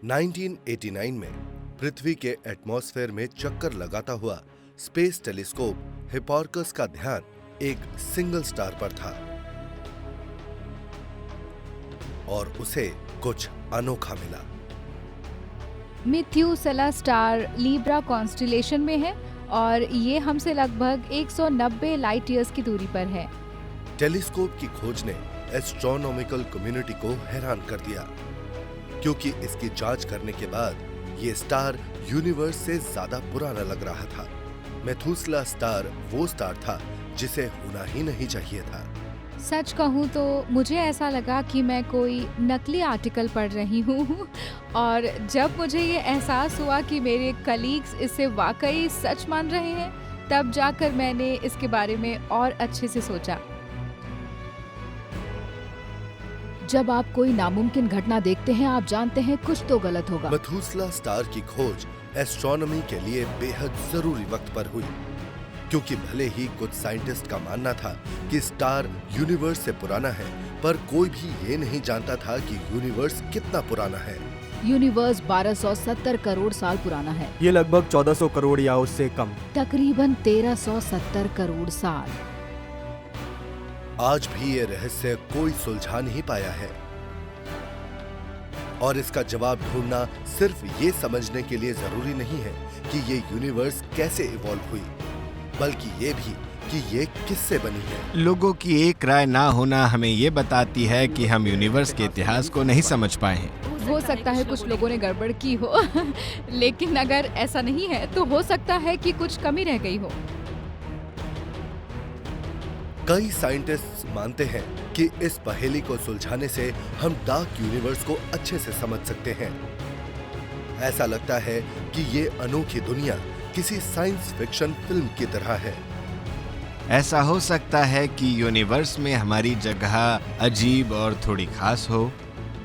1989 में पृथ्वी के एटमॉस्फेयर में चक्कर लगाता हुआ स्पेस टेलीस्कोप हिपार्कस का ध्यान एक सिंगल स्टार पर था और उसे कुछ अनोखा मिला। मिथ्यूसेला स्टार लीब्रा कॉन्स्टिलेशन में है और ये हमसे लगभग 190 लाइट ईयर्स की दूरी पर है। टेलीस्कोप की खोज ने एस्ट्रोनॉमिकल कम्युनिटी को हैरान कर दिया, क्योंकि इसकी जांच करने के बाद ये स्टार यूनिवर्स से ज्यादा पुराना लग रहा था। मेथुसेला स्टार वो स्टार था जिसे होना ही नहीं चाहिए था। सच कहूँ तो मुझे ऐसा लगा कि मैं कोई नकली आर्टिकल पढ़ रही हूँ और जब मुझे ये एहसास हुआ कि मेरे कलीग्स इसे वाकई सच मान रहे हैं, तब जाकर मैंने इसके बारे में और अच्छे से सोचा। जब आप कोई नामुमकिन घटना देखते हैं, आप जानते हैं कुछ तो गलत होगा। मेथुसेला स्टार की खोज एस्ट्रोनॉमी के लिए बेहद जरूरी वक्त पर हुई, क्योंकि भले ही कुछ साइंटिस्ट का मानना था कि स्टार यूनिवर्स से पुराना है, पर कोई भी ये नहीं जानता था कि यूनिवर्स कितना पुराना है। यूनिवर्स 1270 करोड़ साल पुराना है। ये लगभग 1400 करोड़ या उससे कम। तकरीबन 1370 करोड़ साल। आज भी ये रहस्य कोई सुलझा नहीं पाया है और इसका जवाब ढूंढना सिर्फ ये समझने के लिए जरूरी नहीं है कि ये यूनिवर्स कैसे इवॉल्व हुई, बल्कि ये भी कि ये किससे बनी है। लोगों की एक राय ना होना हमें ये बताती है कि हम यूनिवर्स के इतिहास को नहीं समझ पाए हैं। हो सकता है कुछ लोगों ने गड़बड़ की हो लेकिन अगर ऐसा नहीं है तो हो सकता है कि कुछ कमी रह गई हो। कई साइंटिस्ट्स मानते हैं कि इस पहेली को सुलझाने से हम डार्क यूनिवर्स को अच्छे से समझ सकते हैं। ऐसा लगता है कि ये अनोखी दुनिया किसी साइंस फिक्शन फिल्म की तरह है। ऐसा हो सकता है कि यूनिवर्स में हमारी जगह अजीब और थोड़ी खास हो।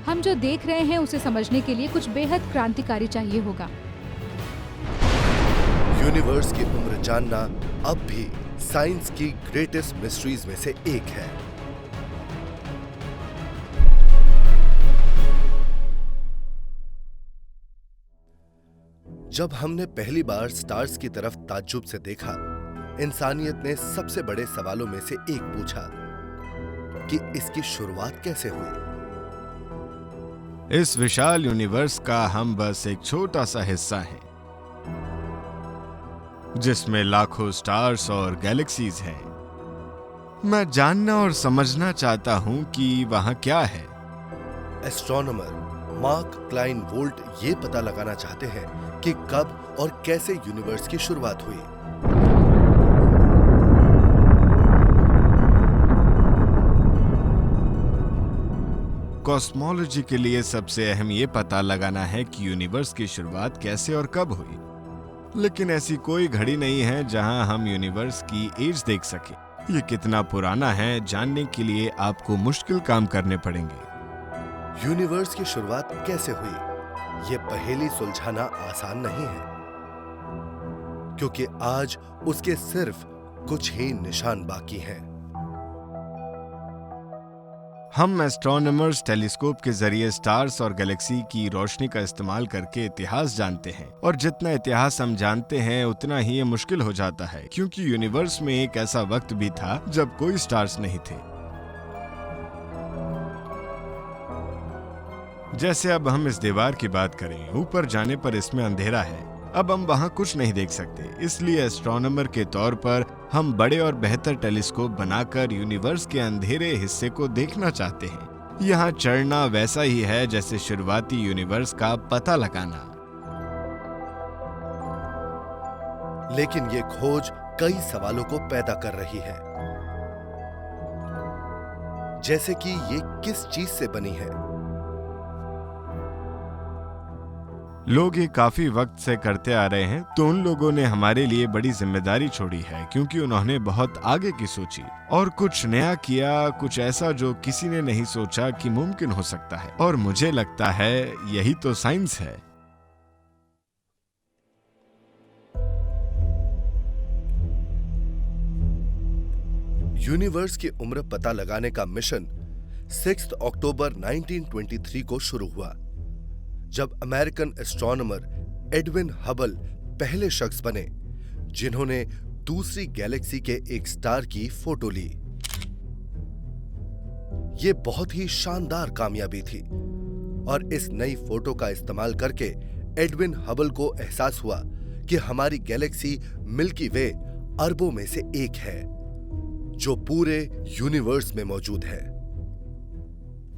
हम जो देख रहे हैं उसे समझने के लिए कुछ बेहद क्रांतिकारी चाहिए होगा। यूनिवर्स की उम्र जानना अब भी साइंस की ग्रेटेस्ट मिस्ट्रीज में से एक है। जब हमने पहली बार स्टार्स की तरफ ताज्जुब से देखा, इंसानियत ने सबसे बड़े सवालों में से एक पूछा कि इसकी शुरुआत कैसे हुई। इस विशाल यूनिवर्स का हम बस एक छोटा सा हिस्सा हैं, जिसमें लाखों स्टार्स और गैलेक्सीज हैं। मैं जानना और समझना चाहता हूं कि वहां क्या है। एस्ट्रोनॉमर मार्क क्लाइन वोल्ट ये पता लगाना चाहते हैं कि कब और कैसे यूनिवर्स की शुरुआत हुई। कॉस्मोलॉजी के लिए सबसे अहम ये पता लगाना है कि यूनिवर्स की शुरुआत कैसे और कब हुई। लेकिन ऐसी कोई घड़ी नहीं है जहां हम यूनिवर्स की एज देख सके। ये कितना पुराना है जानने के लिए आपको मुश्किल काम करने पड़ेंगे। यूनिवर्स की शुरुआत कैसे हुई, ये पहेली सुलझाना आसान नहीं है, क्योंकि आज उसके सिर्फ कुछ ही निशान बाकी हैं। हम एस्ट्रोनॉमर्स टेलीस्कोप के जरिए स्टार्स और गैलेक्सी की रोशनी का इस्तेमाल करके इतिहास जानते हैं, और जितना इतिहास हम जानते हैं उतना ही ये मुश्किल हो जाता है, क्योंकि यूनिवर्स में एक ऐसा वक्त भी था जब कोई स्टार्स नहीं थे। जैसे अब हम इस दीवार की बात करें, ऊपर जाने पर इसमें अंधेरा है। अब हम वहां कुछ नहीं देख सकते, इसलिए एस्ट्रोनॉमर के तौर पर हम बड़े और बेहतर टेलीस्कोप बनाकर यूनिवर्स के अंधेरे हिस्से को देखना चाहते हैं। यहाँ चढ़ना वैसा ही है जैसे शुरुआती यूनिवर्स का पता लगाना। लेकिन ये खोज कई सवालों को पैदा कर रही है, जैसे कि ये किस चीज से बनी है। लोग ये काफी वक्त से करते आ रहे हैं, तो उन लोगों ने हमारे लिए बड़ी जिम्मेदारी छोड़ी है, क्योंकि उन्होंने बहुत आगे की सोची और कुछ नया किया, कुछ ऐसा जो किसी ने नहीं सोचा कि मुमकिन हो सकता है। और मुझे लगता है यही तो साइंस है। यूनिवर्स की उम्र पता लगाने का मिशन 6 अक्टूबर 1923 को शुरू हुआ। जब अमेरिकन एस्ट्रोनॉमर एडविन हबल पहले शख्स बने जिन्होंने दूसरी गैलेक्सी के एक स्टार की फोटो ली। ये बहुत ही शानदार कामयाबी थी और इस नई फोटो का इस्तेमाल करके एडविन हबल को एहसास हुआ कि हमारी गैलेक्सी मिल्की वे अरबों में से एक है जो पूरे यूनिवर्स में मौजूद है।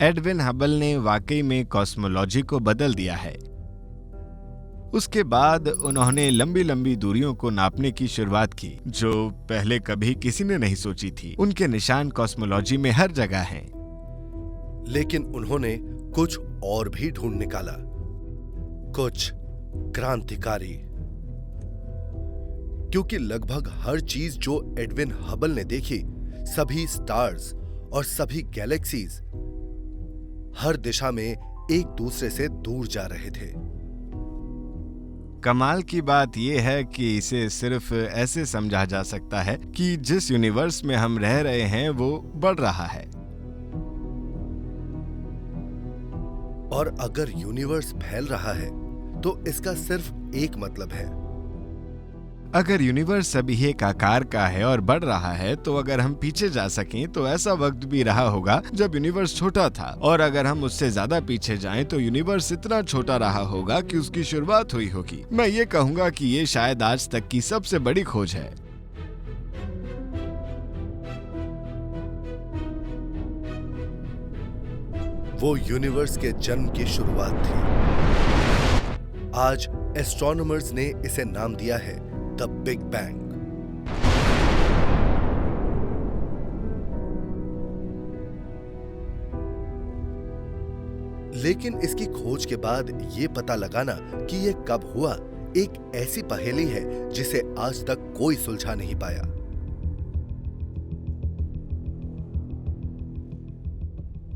एडविन हबल ने वाकई में कॉस्मोलॉजी को बदल दिया है। उसके बाद उन्होंने लंबी लंबी दूरियों को नापने की शुरुआत की जो पहले कभी किसी ने नहीं सोची थी। उनके निशान कॉस्मोलॉजी में हर जगह हैं। लेकिन उन्होंने कुछ और भी ढूंढ निकाला, कुछ क्रांतिकारी। क्योंकि लगभग हर चीज जो एडविन हबल ने देखी, सभी स्टार्स और सभी गैलेक्सीज हर दिशा में एक दूसरे से दूर जा रहे थे। कमाल की बात यह है कि इसे सिर्फ ऐसे समझा जा सकता है कि जिस यूनिवर्स में हम रह रहे हैं वो बढ़ रहा है। और अगर यूनिवर्स फैल रहा है तो इसका सिर्फ एक मतलब है। अगर यूनिवर्स अभी एक आकार का है और बढ़ रहा है तो अगर हम पीछे जा सकें तो ऐसा वक्त भी रहा होगा जब यूनिवर्स छोटा था, और अगर हम उससे ज्यादा पीछे जाएं तो यूनिवर्स इतना छोटा रहा होगा कि उसकी शुरुआत हुई होगी। मैं ये कहूंगा कि ये शायद आज तक की सबसे बड़ी खोज है। वो यूनिवर्स के जन्म की शुरुआत थी। आज एस्ट्रोनॉमर्स ने इसे नाम दिया है द बिग बैंग। लेकिन इसकी खोज के बाद ये पता लगाना कि ये कब हुआ एक ऐसी पहेली है जिसे आज तक कोई सुलझा नहीं पाया।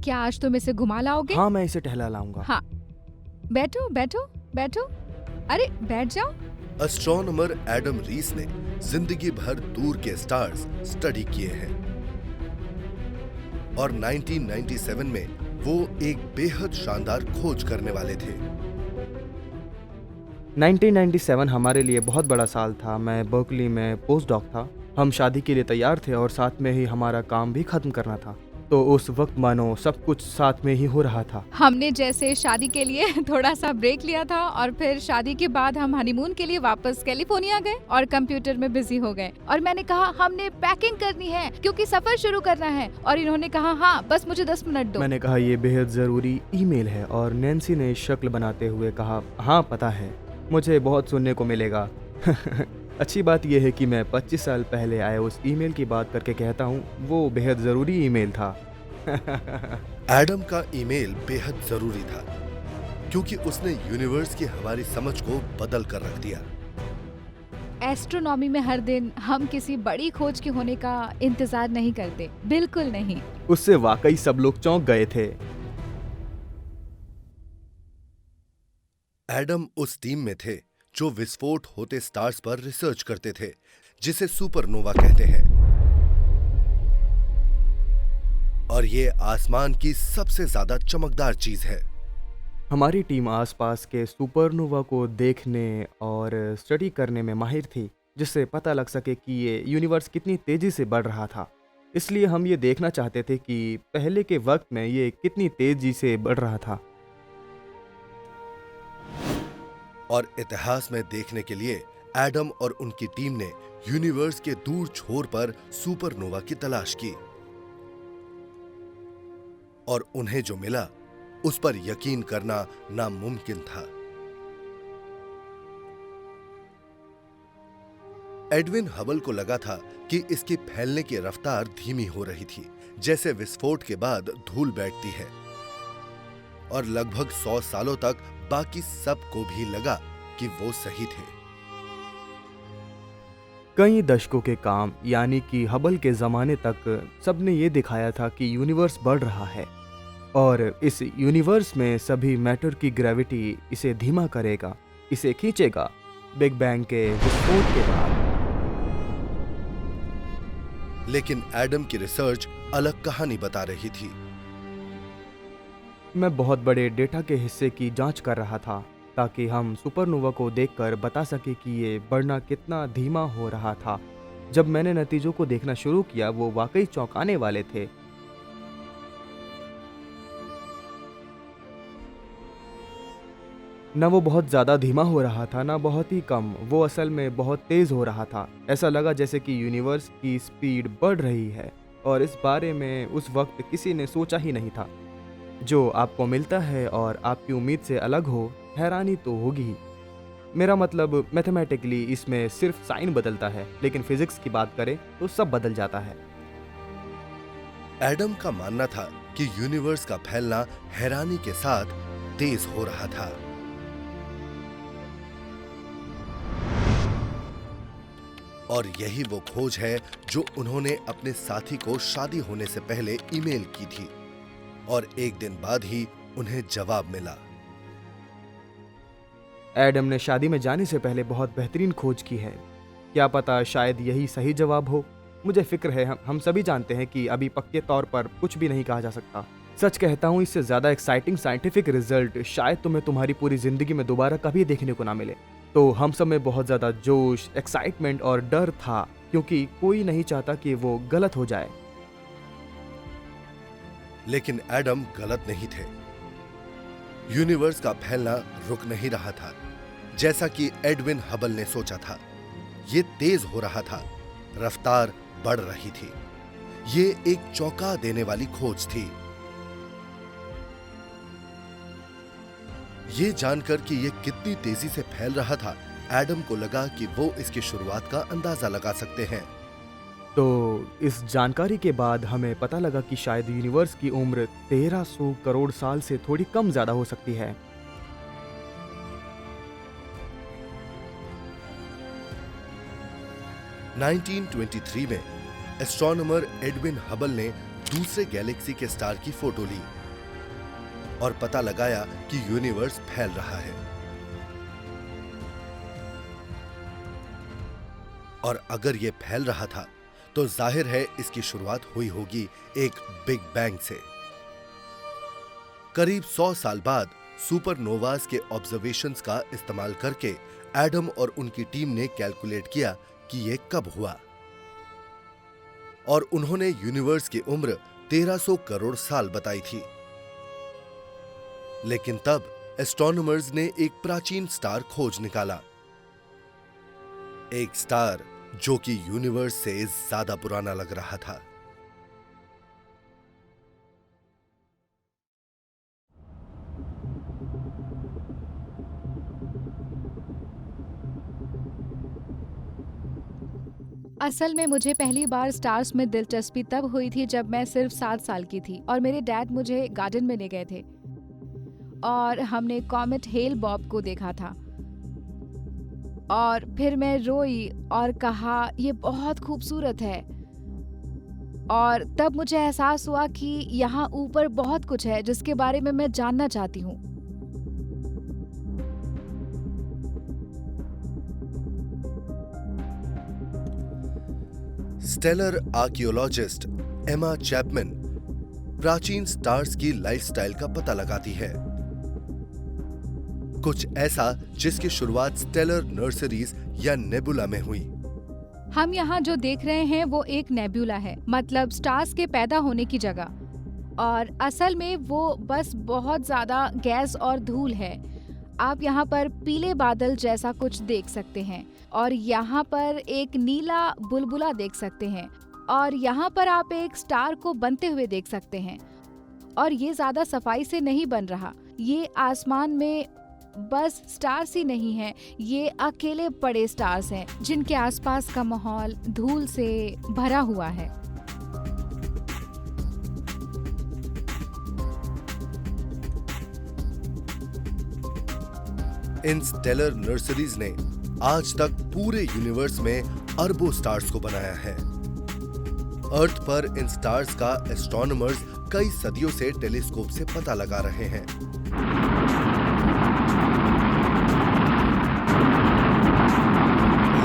क्या आज तुम इसे घुमा लाओगे? हाँ, मैं इसे टहला लाऊंगा। हाँ, बैठो बैठो बैठो। अरे बैठ जाओ। एस्ट्रोनॉमर एडम रीस ने जिंदगी भर दूर के स्टार्स स्टडी किए हैं और 1997 में वो एक बेहद शानदार खोज करने वाले थे। 1997 हमारे लिए बहुत बड़ा साल था। मैं बर्कली में पोस्ट डॉक था। हम शादी के लिए तैयार थे और साथ में ही हमारा काम भी खत्म करना था। तो उस वक्त मानो सब कुछ साथ में ही हो रहा था। हमने जैसे शादी के लिए थोड़ा सा ब्रेक लिया था और फिर शादी के बाद हम हनीमून के लिए वापस कैलिफोर्निया गए और कंप्यूटर में बिजी हो गए। और मैंने कहा हमने पैकिंग करनी है क्योंकि सफर शुरू करना है, और इन्होंने कहा हाँ बस मुझे 10 मिनट दो। मैंने कहा ये बेहद जरूरी ईमेल है और नैन्सी ने शक्ल बनाते हुए कहा हाँ पता है, मुझे बहुत सुनने को मिलेगा। अच्छी बात यह है कि मैं 25 साल पहले आए उस ईमेल की बात करके कहता हूँ वो बेहद ज़रूरी ईमेल था। एडम का ईमेल बेहद जरूरी था क्योंकि उसने यूनिवर्स की हमारी समझ को बदल कर रख दिया। एस्ट्रोनॉमी में हर दिन हम किसी बड़ी खोज के होने का इंतजार नहीं करते, बिल्कुल नहीं। उससे वाकई सब लोग चौंक गए थे। एडम उस टीम में थे जो विस्फोट होते स्टार्स पर रिसर्च करते थे, जिसे सुपरनोवा कहते हैं। और ये आसमान की सबसे ज्यादा चमकदार चीज है। हमारी टीम आसपास के सुपरनोवा को देखने और स्टडी करने में माहिर थी, जिससे पता लग सके कि ये यूनिवर्स कितनी तेजी से बढ़ रहा था। इसलिए हम ये देखना चाहते थे कि पहले के वक्त में ये कितनी तेजी से बढ़ रहा था। और इतिहास में देखने के लिए एडम और उनकी टीम ने यूनिवर्स के दूर छोर पर सुपरनोवा की तलाश की, और उन्हें जो मिला उस पर यकीन करना नामुमकिन था। एडविन हबल को लगा था कि इसकी फैलने की रफ्तार धीमी हो रही थी, जैसे विस्फोट के बाद धूल बैठती है, और लगभग 100 सालों तक बाकी सबको भी लगा कि वो सही थे। कई दशकों के काम यानी कि हबल के जमाने तक सबने ये दिखाया था कि यूनिवर्स बढ़ रहा है और इस यूनिवर्स में सभी मैटर की ग्रेविटी इसे धीमा करेगा, इसे खींचेगा बिग बैंग के विस्फोट के बाद। लेकिन एडम की रिसर्च अलग कहानी बता रही थी। मैं बहुत बड़े डेटा के हिस्से की जांच कर रहा था ताकि हम सुपरनोवा को देखकर बता सके कि ये बढ़ना कितना धीमा हो रहा था। जब मैंने नतीजों को देखना शुरू किया वो वाकई चौंकाने वाले थे। न वो बहुत ज़्यादा धीमा हो रहा था ना बहुत ही कम, वो असल में बहुत तेज़ हो रहा था। ऐसा लगा जैसे कि यूनिवर्स की स्पीड बढ़ रही है और इस बारे में उस वक्त किसी ने सोचा ही नहीं था। जो आपको मिलता है और आपकी उम्मीद से अलग हो, हैरानी तो होगी ही। मेरा मतलब मैथमेटिकली इसमें सिर्फ साइन बदलता है, लेकिन फिजिक्स की बात करें तो सब बदल जाता है। एडम का मानना था कि यूनिवर्स का फैलना हैरानी के साथ तेज हो रहा था। और यही वो खोज है जो उन्होंने अपने साथी को शादी होने से पहले ईमेल की थी और एक दिन बाद ही उन्हें जवाब मिला। एडम ने शादी में जाने से पहले बहुत बेहतरीन खोज की है। क्या पता शायद यही सही जवाब हो। मुझे फिक्र है हम सभी जानते हैं कि अभी पक्के तौर पर कुछ भी नहीं कहा जा सकता। सच कहता हूँ, इससे ज़्यादा एक्साइटिंग साइंटिफिक रिजल्ट शायद तुम्हें तुम्हारी पूरी ज़िंदगी में दोबारा कभी देखने को ना मिले। तो हम सब में बहुत ज़्यादा जोश, एक्साइटमेंट और डर था, क्योंकि कोई नहीं चाहता कि वो गलत हो जाए। लेकिन एडम गलत नहीं थे। यूनिवर्स का फैलना रुक नहीं रहा था, जैसा कि एडविन हबल ने सोचा था। ये तेज हो रहा था, रफ्तार बढ़ रही थी। ये एक चौंका देने वाली खोज थी। ये जानकर कि ये कितनी तेजी से फैल रहा था, एडम को लगा कि वो इसकी शुरुआत का अंदाजा लगा सकते हैं। तो इस जानकारी के बाद हमें पता लगा कि शायद यूनिवर्स की उम्र 1300 करोड़ साल से थोड़ी कम ज्यादा हो सकती है। सन 1923 में एस्ट्रोनॉमर एडविन हबल ने दूसरे गैलेक्सी के स्टार की फोटो ली और पता लगाया कि यूनिवर्स फैल रहा है। और अगर यह फैल रहा था तो जाहिर है इसकी शुरुआत हुई होगी एक बिग बैंग से। करीब 100 साल बाद सुपरनोवास के ऑब्जर्वेशंस का इस्तेमाल करके एडम और उनकी टीम ने कैलकुलेट किया कि यह कब हुआ, और उन्होंने यूनिवर्स की उम्र 1300 करोड़ साल बताई थी। लेकिन तब एस्ट्रोनॉमर्स ने एक प्राचीन स्टार खोज निकाला, एक स्टार जो कि यूनिवर्स से ज्यादा पुराना लग रहा था। असल में मुझे पहली बार स्टार्स में दिलचस्पी तब हुई थी जब मैं सिर्फ 7 साल की थी और मेरे डैड मुझे गार्डन में ले गए थे और हमने कॉमेट हेल बॉब को देखा था। और फिर मैं रोई और कहा ये बहुत खूबसूरत है। और तब मुझे एहसास हुआ कि यहाँ ऊपर बहुत कुछ है जिसके बारे में मैं जानना चाहती हूँ। स्टेलर आर्कियोलॉजिस्ट एमा चैपमैन प्राचीन स्टार्स की लाइफस्टाइल का पता लगाती है, कुछ ऐसा जिसकी शुरुआत स्टेलर नर्सरीज या नेबुला में हुई। हम यहाँ जो देख रहे हैं वो एक नेबुला है, मतलब स्टार्स के पैदा होने की जगह, और असल में वो बस बहुत ज्यादा गैस और धूल है। आप यहाँ पर पीले बादल जैसा कुछ देख सकते हैं और यहाँ पर एक नीला बुलबुला देख सकते हैं और यहाँ पर आप एक स्टार को बनते हुए देख सकते हैं। और ये ज्यादा सफाई से नहीं बन रहा, ये आसमान में बस स्टार्स ही नहीं हैं, ये अकेले पड़े स्टार्स हैं जिनके आसपास का माहौल धूल से भरा हुआ है। इन स्टेलर नर्सरीज ने आज तक पूरे यूनिवर्स में अरबों स्टार्स को बनाया है। अर्थ पर इन स्टार्स का एस्ट्रोनॉमर्स कई सदियों से टेलीस्कोप से पता लगा रहे हैं।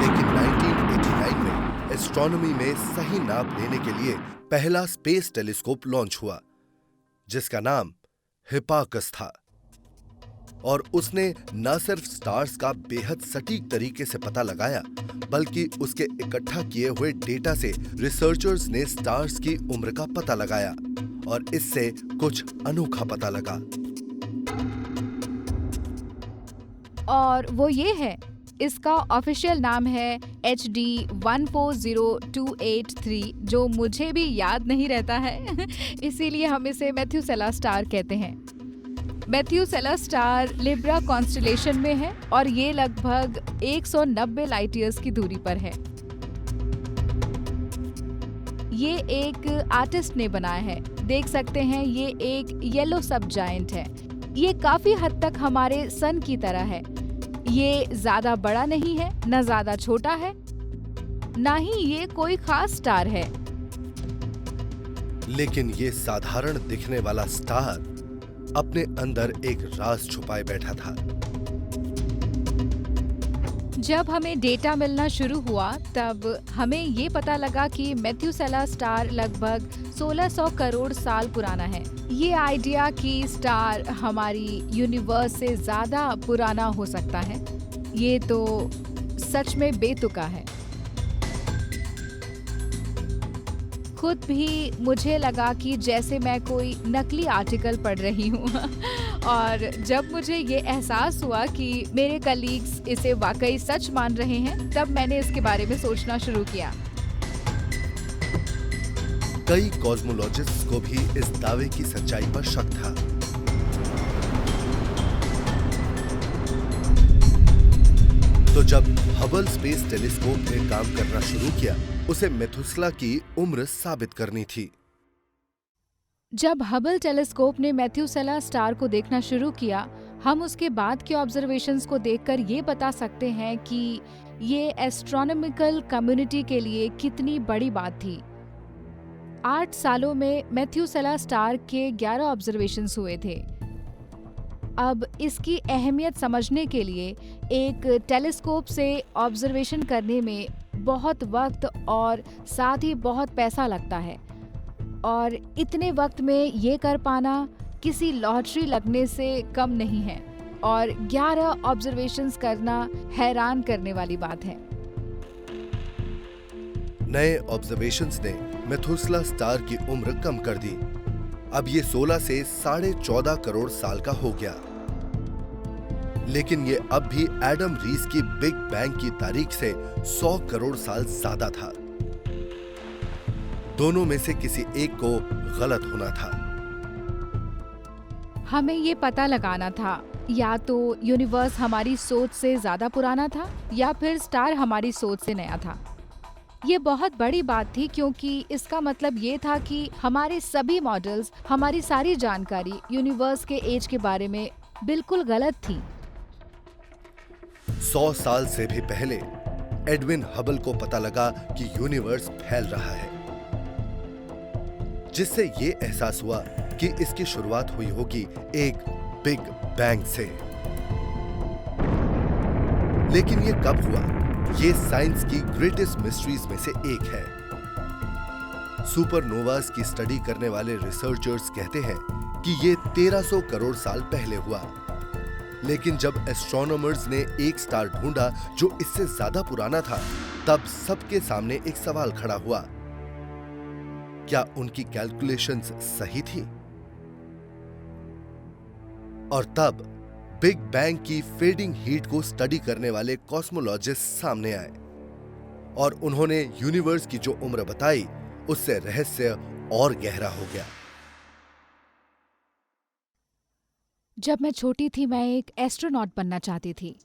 लेकिन 1989 में एस्ट्रोनॉमी में सही नाप लेने के लिए पहला स्पेस टेलीस्कोप लॉन्च हुआ, जिसका नाम हिपार्कस था और उसने न सिर्फ स्टार्स का बेहद सटीक तरीके से पता लगाया, बल्कि उसके इकट्ठा किए हुए डेटा से रिसर्चर्स ने स्टार्स की उम्र का पता लगाया और इससे कुछ अनोखा पता लगा। और वो ये है, इसका ऑफिशियल नाम है HD 140283, जो मुझे भी याद नहीं रहता है इसीलिए हम इसे मैथ्यूसेला स्टार कहते हैं। मैथ्यूसेला स्टार लिब्रा कॉन्स्टेलेशन में है और ये लगभग 190 लाइट ईयर्स की दूरी पर है। ये एक आर्टिस्ट ने बनाया है। देख सकते हैं ये एक येलो सब जायंट है। ये काफी हद तक हमारे सन की तरह है। ये ज्यादा बड़ा नहीं है, न ज्यादा छोटा है, ना ही ये कोई खास स्टार है। लेकिन ये साधारण दिखने वाला स्टार अपने अंदर एक राज छुपाए बैठा था। जब हमें डेटा मिलना शुरू हुआ तब हमें ये पता लगा कि मैथ्यूसेला स्टार लगभग 1600 करोड़ साल पुराना है। ये आइडिया कि स्टार हमारी यूनिवर्स से ज्यादा पुराना हो सकता है, ये तो सच में बेतुका है। खुद भी मुझे लगा कि जैसे मैं कोई नकली आर्टिकल पढ़ रही हूँ और जब मुझे ये एहसास हुआ कि मेरे कलीग्स इसे वाकई सच मान रहे हैं, तब मैंने इसके बारे में सोचना शुरू किया। कई कॉस्मोलॉजिस्ट्स को भी इस दावे की सच्चाई पर शक था। तो जब हबल स्पेस टेलीस्कोप ने काम करना शुरू किया, उसे मेथुसेला की उम्र साबित करनी थी। जब हबल टेलीस्कोप ने मैथ्यूसेला स्टार को देखना शुरू किया, हम उसके बाद के ऑब्जर्वेशंस को देखकर ये बता सकते हैं कि ये एस्ट्रोनॉमिकल कम्युनिटी के लिए कितनी बड़ी बात थी। 8 सालों में मैथ्यूसेला स्टार के 11 ऑब्जर्वेशंस हुए थे। अब इसकी अहमियत समझने के लिए एक टेलीस्कोप से ऑब्जर्वेशन करने में बहुत वक्त और साथ ही बहुत पैसा लगता है, और इतने वक्त में ये कर पाना किसी लॉटरी लगने से कम नहीं है, और 11 ऑब्जर्वेशंस करना हैरान करने वाली बात है। नए ऑब्जर्वेशंस ने मेथुसेला स्टार की उम्र कम कर दी। अब ये 16 से 14.5 करोड़ साल का हो गया। लेकिन ये अब भी एडम रीस की बिग बैंग की तारीख से 100 करोड़ साल ज्यादा था। दोनों में से किसी एक को गलत होना था। हमें ये पता लगाना था, या तो यूनिवर्स हमारी सोच से ज्यादा पुराना था या फिर स्टार हमारी सोच से नया था। ये बहुत बड़ी बात थी, क्योंकि इसका मतलब ये था कि हमारे सभी मॉडल्स, हमारी सारी जानकारी यूनिवर्स के एज के बारे में बिल्कुल गलत थी। 100 साल से भी पहले एडविन हबल को पता लगा कि यूनिवर्स फैल रहा है, जिससे ये एहसास हुआ कि इसकी शुरुआत हुई होगी एक बिग बैंग से। लेकिन ये कब हुआ, ये साइंस की ग्रेटेस्ट मिस्ट्रीज में से एक है। सुपरनोवास की स्टडी करने वाले रिसर्चर्स कहते हैं कि ये 1300 करोड़ साल पहले हुआ। लेकिन जब एस्ट्रोनॉमर्स ने एक स्टार ढूंढा जो इससे ज्यादा पुराना था, तब सबके सामने एक सवाल खड़ा हुआ, क्या उनकी कैलकुलेशंस सही थी? और तब बिग बैंग की फेडिंग हीट को स्टडी करने वाले कॉस्मोलॉजिस्ट सामने आए और उन्होंने यूनिवर्स की जो उम्र बताई, उससे रहस्य और गहरा हो गया। जब मैं छोटी थी, मैं एक एस्ट्रोनॉट बनना चाहती थी।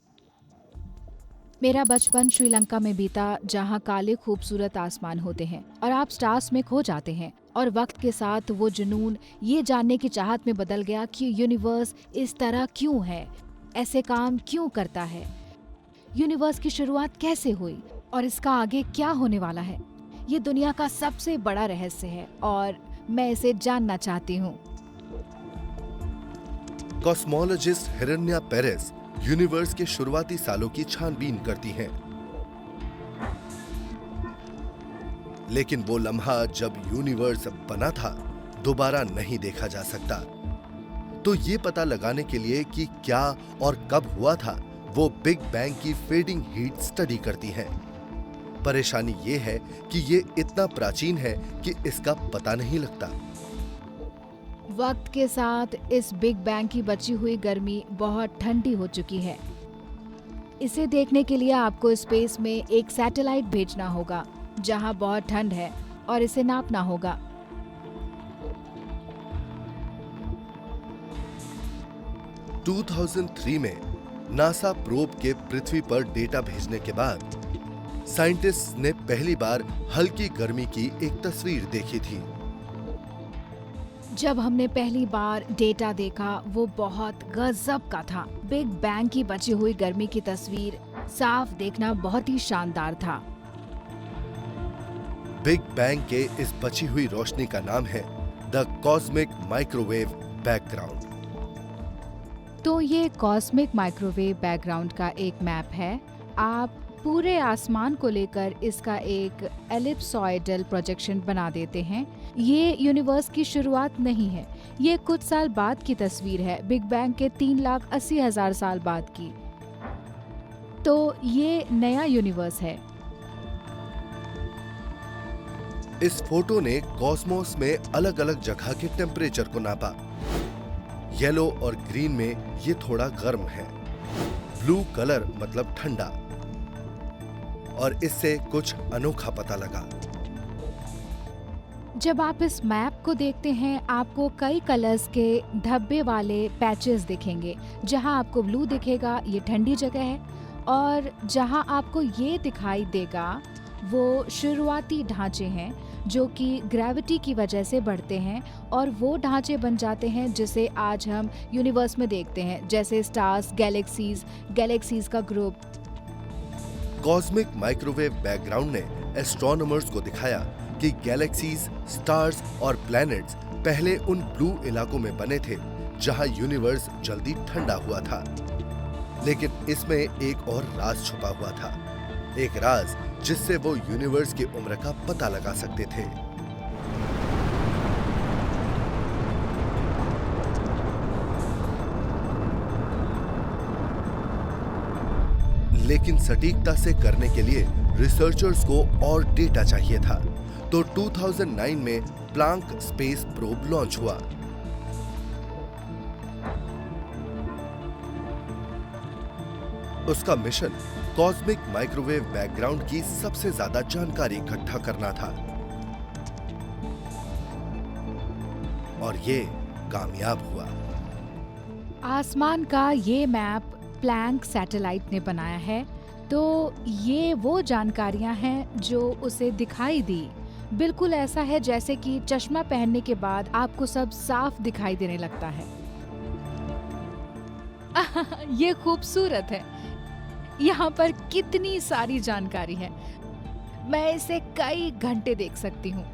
मेरा बचपन श्रीलंका में बीता, जहाँ काले खूबसूरत आसमान होते हैं और आप स्टार्स में खो जाते हैं, और वक्त के साथ वो जुनून ये जानने की चाहत में बदल गया कि यूनिवर्स इस तरह क्यों है, ऐसे काम क्यों करता है, यूनिवर्स की शुरुआत कैसे हुई और इसका आगे क्या होने वाला है। ये दुनिया का सबसे बड़ा रहस्य है और मैं इसे जानना चाहती हूँ। कॉस्मोलॉजिस्ट हिरण्या पेरेस यूनिवर्स के शुरुआती सालों की छानबीन करती हैं। लेकिन वो लम्हा जब यूनिवर्स बना था, दोबारा नहीं देखा जा सकता। तो ये पता लगाने के लिए कि क्या और कब हुआ था, वो बिग बैंग की फेडिंग हीट स्टडी करती हैं। परेशानी ये है कि ये इतना प्राचीन है कि इसका पता नहीं लगता। वक्त के साथ इस बिग बैंग की बची हुई गर्मी बहुत ठंडी हो चुकी है। इसे देखने के लिए आपको स्पेस में एक सैटेलाइट भेजना होगा जहां बहुत ठंड है और इसे नापना होगा। – 2003 में नासा प्रोब के पृथ्वी पर डेटा भेजने के बाद साइंटिस्ट ने पहली बार हल्की गर्मी की एक तस्वीर देखी थी। जब हमने पहली बार डेटा देखा वो बहुत गजब का था। बिग बैंग की बची हुई गर्मी की तस्वीर साफ देखना बहुत ही शानदार था। बिग बैंग के इस बची हुई रोशनी का नाम है द कॉस्मिक माइक्रोवेव बैकग्राउंड। तो ये कॉस्मिक माइक्रोवेव बैकग्राउंड का एक मैप है। आप पूरे आसमान को लेकर इसका एक एलिप्सॉइडल प्रोजेक्शन बना देते हैं। ये यूनिवर्स की शुरुआत नहीं है, ये कुछ साल बाद की तस्वीर है, बिग बैंग के 3,80,000 साल बाद की। तो ये नया यूनिवर्स है। इस फोटो ने कॉस्मोस में अलग अलग जगह के टेम्परेचर को नापा। येलो और ग्रीन में ये थोड़ा गर्म है, ब्लू कलर मतलब ठंडा, और इससे कुछ अनोखा पता लगा। जब आप इस मैप को देखते हैं आपको कई कलर्स के धब्बे वाले पैचेस दिखेंगे। जहां आपको ब्लू दिखेगा ये ठंडी जगह है, और जहां आपको ये दिखाई देगा वो शुरुआती ढांचे हैं जो कि ग्रेविटी की वजह से बढ़ते हैं और वो ढांचे बन जाते हैं जिसे आज हम यूनिवर्स में देखते हैं, जैसे स्टार्स, गैलेक्सीज का ग्रुप। कॉस्मिक माइक्रोवेव बैकग्राउंड ने एस्ट्रोनॉमर्स को दिखाया कि गैलेक्सीज, स्टार्स और प्लैनेट्स पहले उन ब्लू इलाकों में बने थे जहां यूनिवर्स जल्दी ठंडा हुआ था। लेकिन इसमें एक और राज छुपा हुआ था, एक राज जिससे वो यूनिवर्स की उम्र का पता लगा सकते थे। लेकिन सटीकता से करने के लिए रिसर्चर्स को और डेटा चाहिए था, तो 2009 में प्लांक स्पेस प्रोब लॉन्च हुआ। उसका मिशन कॉस्मिक माइक्रोवेव बैकग्राउंड की सबसे ज्यादा जानकारी इकट्ठा करना था, और ये कामयाब हुआ। आसमान का ये मैप प्लैंक सैटेलाइट ने बनाया है, तो ये वो जानकारियां हैं जो उसे दिखाई दी। बिल्कुल ऐसा है जैसे कि चश्मा पहनने के बाद आपको सब साफ दिखाई देने लगता है। ये खूबसूरत है। यहाँ पर कितनी सारी जानकारी है, मैं इसे कई घंटे देख सकती हूँ।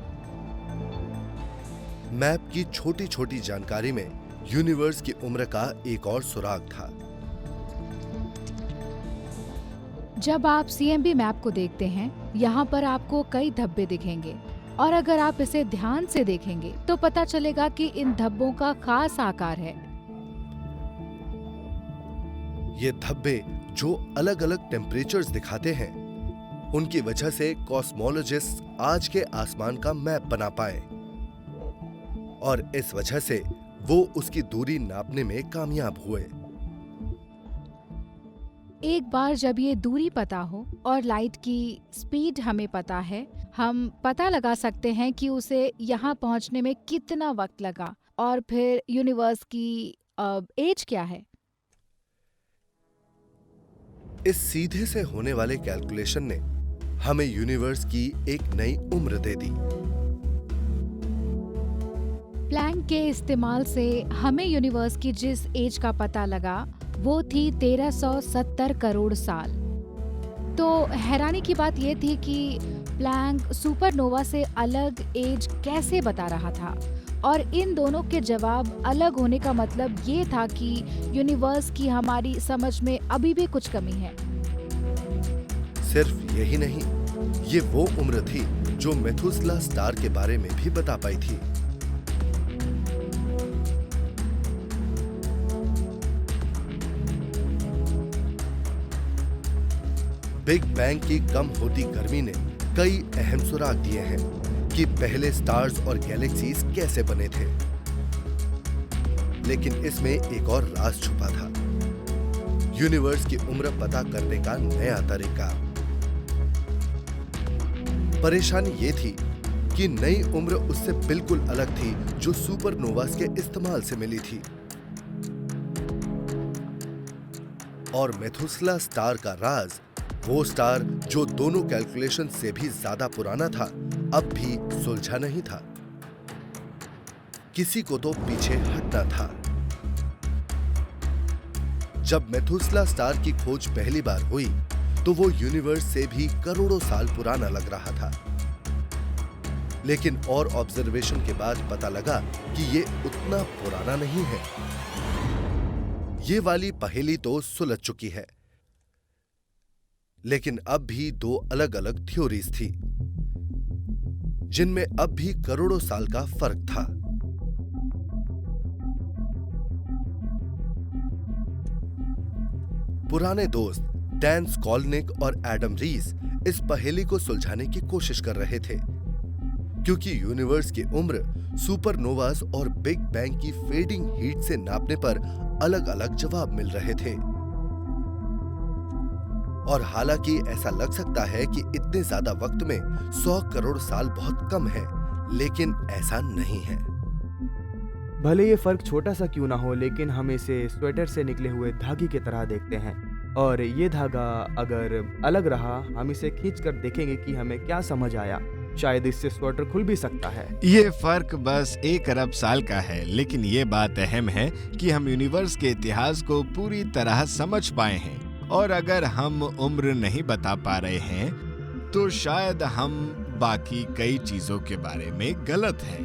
मैप की छोटी छोटी जानकारी में यूनिवर्स की उम्र का एक और सुराग था। जब आप CMB मैप को देखते हैं, यहाँ पर आपको कई धब्बे दिखेंगे, और अगर आप इसे ध्यान से देखेंगे तो पता चलेगा कि इन धब्बों का खास आकार है। ये धब्बे जो अलग अलग टेम्परेचर्स दिखाते हैं, उनकी वजह से कॉस्मोलॉजिस्ट आज के आसमान का मैप बना पाए, और इस वजह से वो उसकी दूरी नापने में कामयाब हुए। एक बार जब ये दूरी पता हो और लाइट की स्पीड हमें पता है, हम पता लगा सकते हैं कि उसे यहाँ पहुँचने में कितना वक्त लगा, और फिर यूनिवर्स की एज क्या है। इस सीधे से होने वाले कैलकुलेशन ने हमें यूनिवर्स की एक नई उम्र दे दी। प्लैंक के इस्तेमाल से हमें यूनिवर्स की जिस एज का पता लगा वो थी 1370 करोड़ साल। तो हैरानी की बात ये थी कि प्लैंक सुपरनोवा से अलग एज कैसे बता रहा था, और इन दोनों के जवाब अलग होने का मतलब ये था कि यूनिवर्स की हमारी समझ में अभी भी कुछ कमी है। सिर्फ यही नहीं, ये वो उम्र थी जो मेथुसेला स्टार के बारे में भी बता पाई थी। बिग बैंग की कम होती गर्मी ने कई अहम सुराग दिए हैं कि पहले स्टार्स और गैलेक्सीज कैसे बने थे। लेकिन इसमें एक और राज छुपा था, यूनिवर्स की उम्र पता करने का नया तरीका। परेशानी ये थी कि नई उम्र उससे बिल्कुल अलग थी जो सुपरनोवास के इस्तेमाल से मिली थी। और मेथुसेला स्टार का राज, वो स्टार जो दोनों कैलकुलेशन से भी ज्यादा पुराना था, अब भी सुलझा नहीं था। किसी को तो पीछे हटना था। जब मेथुसेला स्टार की खोज पहली बार हुई तो वो यूनिवर्स से भी करोड़ों साल पुराना लग रहा था। लेकिन और ऑब्जर्वेशन के बाद पता लगा कि ये उतना पुराना नहीं है। ये वाली पहेली तो सुलझ चुकी है, लेकिन अब भी दो अलग-अलग थ्योरीज थी, जिनमें अब भी करोड़ों साल का फर्क था। पुराने दोस्त डैन स्कॉल्निक और एडम रीस इस पहेली को सुलझाने की कोशिश कर रहे थे, क्योंकि यूनिवर्स की उम्र सुपरनोवास और बिग बैंग की फेडिंग हीट से नापने पर अलग-अलग जवाब मिल रहे थे। और हालांकि ऐसा लग सकता है कि इतने ज्यादा वक्त में 100 करोड़ साल बहुत कम है, लेकिन ऐसा नहीं है। भले ये फर्क छोटा सा क्यों ना हो, लेकिन हम इसे स्वेटर से निकले हुए धागे की तरह देखते हैं। और ये धागा अगर अलग रहा, हम इसे खींचकर देखेंगे कि हमें क्या समझ आया। शायद इससे स्वेटर खुल भी सकता है। ये फर्क बस 1 अरब साल का है, लेकिन ये बात अहम है कि हम यूनिवर्स के इतिहास को पूरी तरह समझ पाए हैं। और अगर हम उम्र नहीं बता पा रहे हैं, तो शायद हम बाकी कई चीजों के बारे में गलत हैं।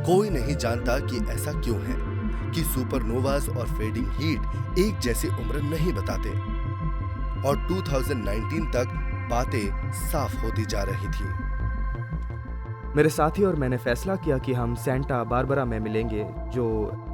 कोई नहीं जानता कि ऐसा क्यों है कि सुपरनोवास और फेडिंग हीट एक जैसी उम्र नहीं बताते। और 2019 तक बातें साफ होती जा रही थी। मेरे साथी और मैंने फैसला किया कि हम सेंटा बारबरा में मिलेंगे, जो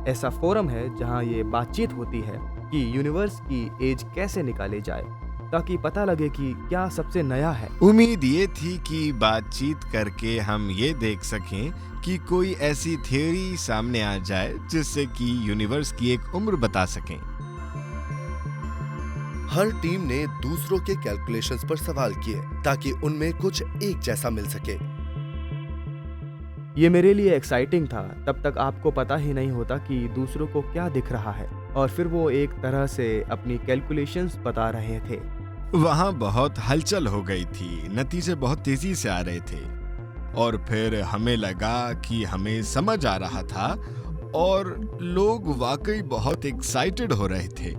ऐसा फोरम है जहां ये बातचीत होती है कि यूनिवर्स की एज कैसे निकाले जाए, ताकि पता लगे कि क्या सबसे नया है। उम्मीद ये थी कि बातचीत करके हम ये देख सकें कि कोई ऐसी थ्योरी सामने आ जाए जिससे कि यूनिवर्स की एक उम्र बता सकें। हर टीम ने दूसरों के कैलकुलेशंस पर सवाल किए ताकि उनमें कुछ एक जैसा मिल सके। ये मेरे लिए एक्साइटिंग था। तब तक आपको पता ही नहीं होता कि दूसरों को क्या दिख रहा है, और फिर वो एक तरह से अपनी कैलकुलेशंस बता रहे थे। वहाँ बहुत हलचल हो गई थी, नतीजे बहुत तेजी से आ रहे थे, और फिर हमें लगा कि हमें समझ आ रहा था और लोग वाकई बहुत एक्साइटेड हो रहे थे।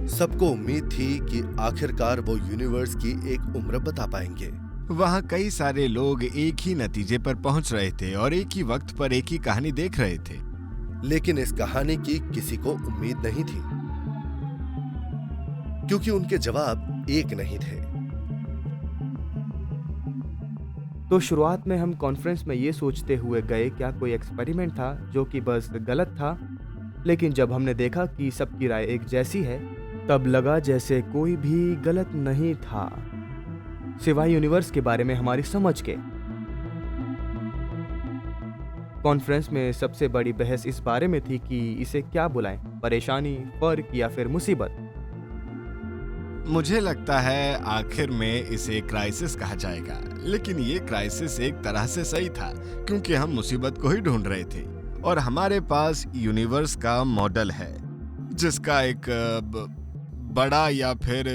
सबको उम्मीद थी कि आखिरकार वो यूनिवर्स की एक उम्र बता पाएंगे। वहाँ कई सारे लोग एक ही नतीजे पर पहुंच रहे थे और एक ही वक्त पर एक ही कहानी देख रहे थे। लेकिन इस कहानी की किसी को उम्मीद नहीं थी, क्योंकि उनके जवाब एक नहीं थे। तो शुरुआत में हम कॉन्फ्रेंस में ये सोचते हुए गए क्या कोई एक्सपेरिमेंट था जो कि बस गलत था। लेकिन जब हमने देखा कि सबकी राय एक जैसी है, तब लगा जैसे कोई भी गलत नहीं था, सिवाय यूनिवर्स के बारे में हमारी समझ के। कॉन्फ्रेंस में सबसे बड़ी बहस इस बारे में थी कि इसे क्या बुलाएं, परेशानी, फर्क या फिर मुसीबत। मुझे लगता है आखिर में इसे क्राइसिस कहा जाएगा, लेकिन ये क्राइसिस एक तरह से सही था, क्योंकि हम मुसीबत को ही ढूंढ रहे थे और हमारे पास यूनिवर्स का मॉडल है जिसका एक बड़ा या फिर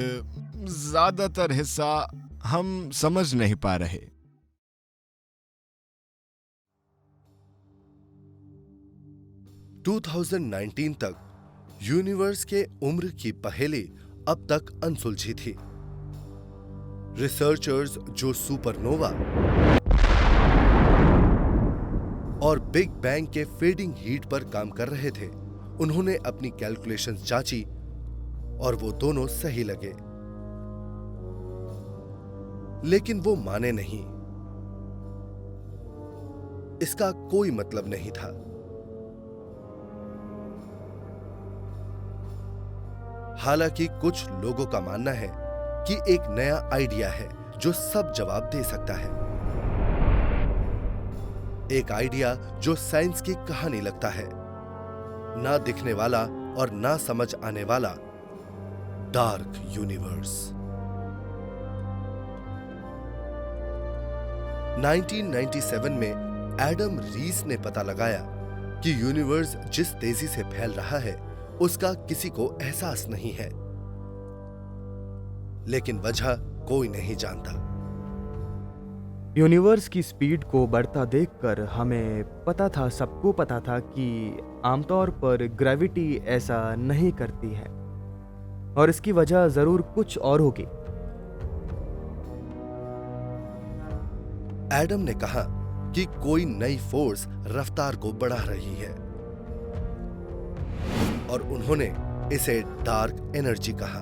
ज्यादातर हिस्सा हम समझ नहीं पा रहे। – 2019 तक यूनिवर्स के उम्र की पहेली अब तक अनसुलझी थी। रिसर्चर्स जो सुपरनोवा और बिग बैंग के फेडिंग हीट पर काम कर रहे थे, उन्होंने अपनी कैलकुलेशंस जांची और वो दोनों सही लगे। लेकिन वो माने नहीं। इसका कोई मतलब नहीं था। हालांकि कुछ लोगों का मानना है कि एक नया आइडिया है जो सब जवाब दे सकता है। एक आइडिया जो साइंस की कहानी लगता है, ना दिखने वाला और ना समझ आने वाला डार्क यूनिवर्स। 1997 में एडम रीस ने पता लगाया कि यूनिवर्स जिस तेजी से फैल रहा है उसका किसी को एहसास नहीं है, लेकिन वजह कोई नहीं जानता। यूनिवर्स की स्पीड को बढ़ता देखकर हमें पता था, सबको पता था कि आमतौर पर ग्रेविटी ऐसा नहीं करती है और इसकी वजह जरूर कुछ और होगी। एडम ने कहा कि कोई नई फोर्स रफ्तार को बढ़ा रही है और उन्होंने इसे डार्क एनर्जी कहा।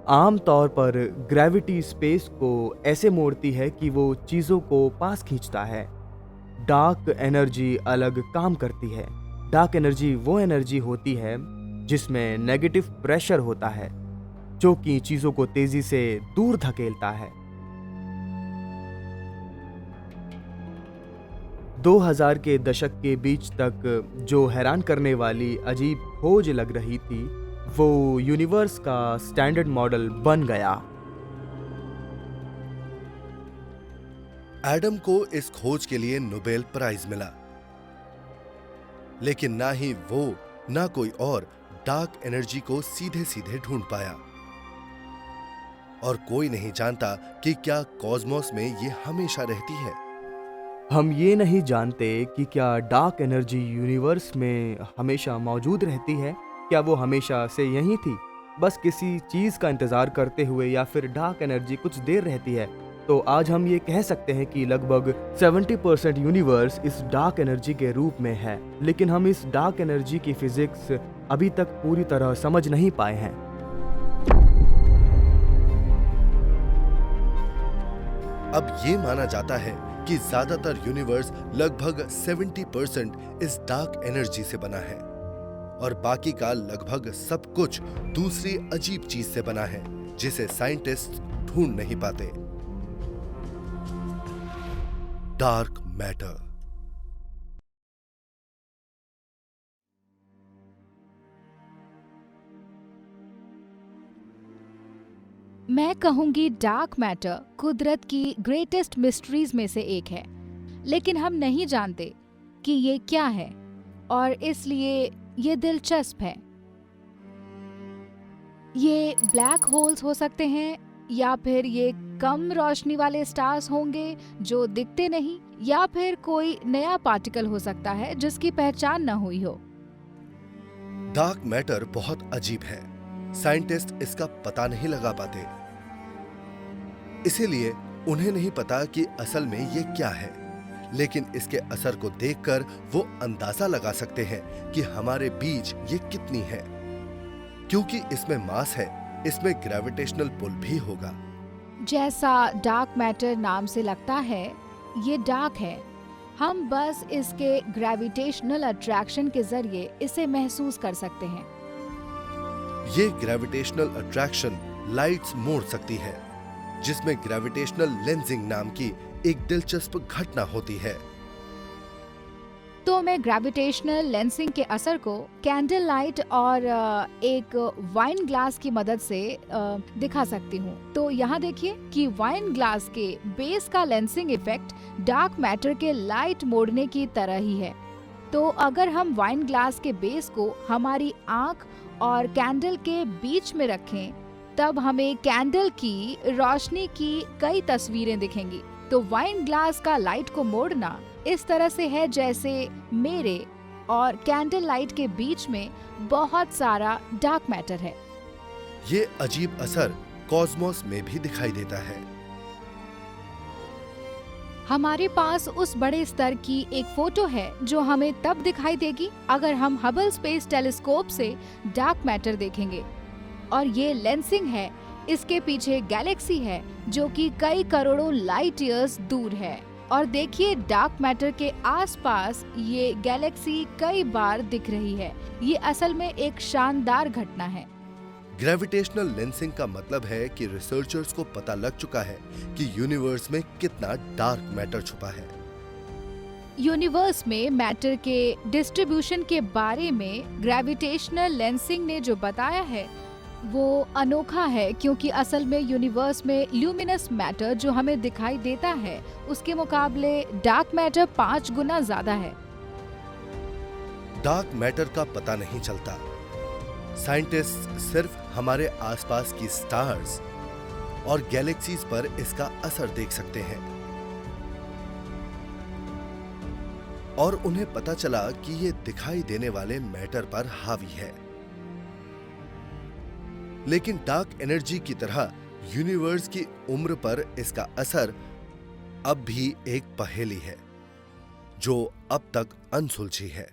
आम तौर पर ग्रेविटी स्पेस को ऐसे मोड़ती है कि वो चीजों को पास खींचता है। डार्क एनर्जी अलग काम करती है। डार्क एनर्जी वो एनर्जी होती है जिसमें नेगेटिव प्रेशर होता है जो कि चीजों को तेजी से दूर धकेलता है। 2000 के दशक के बीच तक जो हैरान करने वाली अजीब खोज लग रही थी वो यूनिवर्स का स्टैंडर्ड मॉडल बन गया। एडम को इस खोज के लिए नोबेल प्राइज मिला, लेकिन ना ही वो ना कोई और डार्क एनर्जी को सीधे सीधे ढूंढ पाया और कोई नहीं जानता कि क्या कॉस्मोस में ये हमेशा रहती है। हम ये नहीं जानते कि क्या डार्क एनर्जी यूनिवर्स में हमेशा मौजूद रहती है, क्या वो हमेशा से यहीं थी, बस किसी चीज का इंतजार करते हुए, या फिर डार्क एनर्जी कुछ देर रहती है। तो आज हम ये कह सकते हैं कि लगभग 70% यूनिवर्स इस डार्क एनर्जी के रूप में है, लेकिन हम इस डार्क एनर्जी की फिजिक्स अभी तक पूरी तरह समझ नहीं पाए हैं। अब ये माना जाता है कि ज्यादातर यूनिवर्स लगभग 70% इस डार्क एनर्जी से बना है और बाकी का लगभग सब कुछ दूसरी अजीब चीज से बना है जिसे साइंटिस्ट ढूंढ नहीं पाते। Dark matter. मैं कहूंगी डार्क मैटर कुदरत की ग्रेटेस्ट मिस्ट्रीज में से एक है, लेकिन हम नहीं जानते कि ये क्या है और इसलिए ये दिलचस्प है। ये ब्लैक होल्स हो सकते हैं, या फिर ये कम रोशनी वाले स्टार्स होंगे जो दिखते नहीं, या फिर कोई नया पार्टिकल हो सकता है जिसकी पहचान न हुई हो। डार्क मैटर बहुत अजीब है, साइंटिस्ट इसका पता नहीं लगा पाते, इसीलिए उन्हें नहीं पता कि असल में ये क्या है, लेकिन इसके असर को देखकर वो अंदाजा लगा सकते हैं कि हमारे बीच ये कितनी है। क्योंकि इसमें मास है, इसमें ग्रेविटेशनल पुल भी होगा। जैसा डार्क मैटर नाम से लगता है, ये डार्क है। हम बस इसके ग्रेविटेशनल अट्रैक्शन के जरिए इसे महसूस कर सकते हैं। ये ग्रेविटेशनल अट्रैक्शन लाइट्स मोड़ सकती है, जिसमें ग्रेविटेशनल लेंसिंग नाम की एक दिलचस्प घटना होती है। तो मैं ग्रेविटेशनल लेंसिंग के असर को कैंडल लाइट और एक वाइन ग्लास की मदद से दिखा सकती हूँ। तो यहाँ देखिए कि वाइन ग्लास के बेस का लेंसिंग इफेक्ट डार्क मैटर के लाइट मोड़ने की तरह ही है। तो अगर हम वाइन ग्लास के बेस को हमारी आंख और कैंडल के बीच में रखें, तब हमें कैंडल की रोशनी की कई तस्वीरें दिखेंगी। तो वाइन ग्लास का लाइट को मोड़ना इस तरह से है जैसे मेरे और कैंडल लाइट के बीच में बहुत सारा डार्क मैटर है। ये अजीब असर कॉस्मोस में भी दिखाई देता है। हमारे पास उस बड़े स्तर की एक फोटो है जो हमें तब दिखाई देगी अगर हम हबल स्पेस टेलीस्कोप से डार्क मैटर देखेंगे। और ये लेंसिंग है, इसके पीछे गैलेक्सी है जो कि कई करोड़ों लाइट ईयर्स दूर है। और देखिए डार्क मैटर के आसपास ये गैलेक्सी कई बार दिख रही है। ये असल में एक शानदार घटना है। ग्रेविटेशनल लेंसिंग का मतलब है कि रिसर्चर्स को पता लग चुका है कि यूनिवर्स में कितना डार्क मैटर छुपा है। यूनिवर्स में मैटर के डिस्ट्रीब्यूशन के बारे में ग्रेविटेशनल लेंसिंग ने जो बताया है वो अनोखा है, क्योंकि असल में यूनिवर्स में ल्यूमिनस मैटर जो हमें दिखाई देता है उसके मुकाबले डार्क मैटर 5 गुना ज्यादा है। डार्क मैटर का पता नहीं चलता। साइंटिस्ट सिर्फ हमारे आसपास की स्टार्स और गैलेक्सीज पर इसका असर देख सकते हैं और उन्हें पता चला कि ये दिखाई देने वाले मैटर पर हावी है। लेकिन डार्क एनर्जी की तरह यूनिवर्स की उम्र पर इसका असर अब भी एक पहेली है जो अब तक अनसुलझी है।